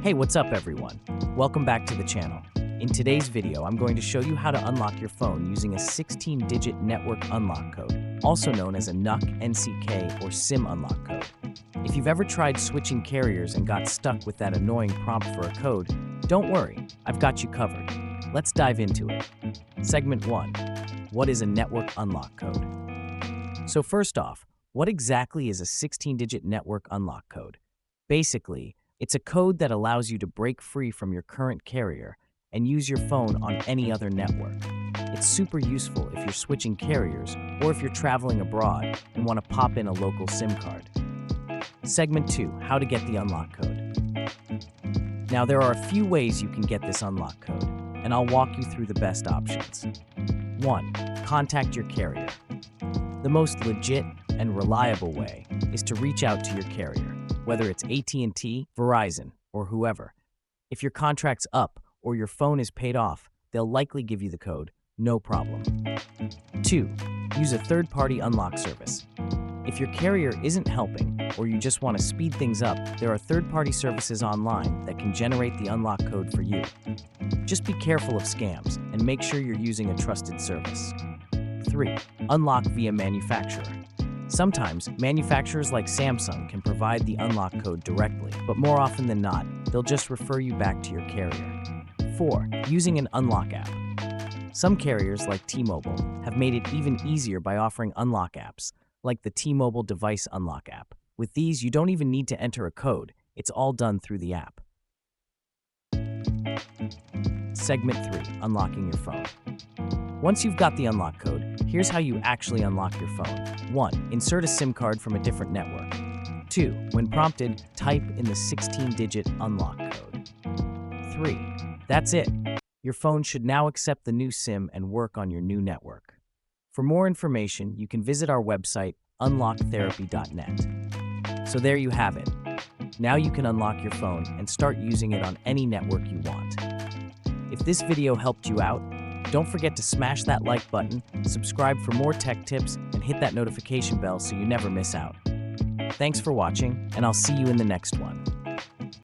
Hey, what's up everyone? Welcome back to the channel. In today's video, I'm going to show you how to unlock your phone using a 16-digit network unlock code, also known as a NUC, NCK, or SIM unlock code. If you've ever tried switching carriers and got stuck with that annoying prompt for a code, don't worry, I've got you covered. Let's dive into it. Segment 1. What is a network unlock code? So first off, what exactly is a 16-digit network unlock code? Basically, it's a code that allows you to break free from your current carrier and use your phone on any other network. It's super useful if you're switching carriers or if you're traveling abroad and want to pop in a local SIM card. Segment 2. How to get the unlock code. Now, there are a few ways you can get this unlock code, and I'll walk you through the best options. 1. Contact your carrier. The most legit and reliable way is to reach out to your carrier, whether it's AT&T, Verizon, or whoever. If your contract's up or your phone is paid off, they'll likely give you the code, no problem. 2. Use a third-party unlock service. If your carrier isn't helping or you just want to speed things up, there are third-party services online that can generate the unlock code for you. Just be careful of scams and make sure you're using a trusted service. 3. Unlock via manufacturer. Sometimes, manufacturers like Samsung can provide the unlock code directly, but more often than not, they'll just refer you back to your carrier. 4. Using an unlock app. Some carriers, like T-Mobile, have made it even easier by offering unlock apps, like the T-Mobile Device Unlock app. With these, you don't even need to enter a code. It's all done through the app. Segment 3. Unlocking your phone. Once you've got the unlock code, here's how you actually unlock your phone. 1. Insert a SIM card from a different network. 2. When prompted, type in the 16-digit unlock code. 3. That's it. Your phone should now accept the new SIM and work on your new network. For more information, you can visit our website, unlocktherapy.net. So there you have it. Now you can unlock your phone and start using it on any network you want. If this video helped you out, don't forget to smash that like button, subscribe for more tech tips, and hit that notification bell so you never miss out. Thanks for watching, and I'll see you in the next one.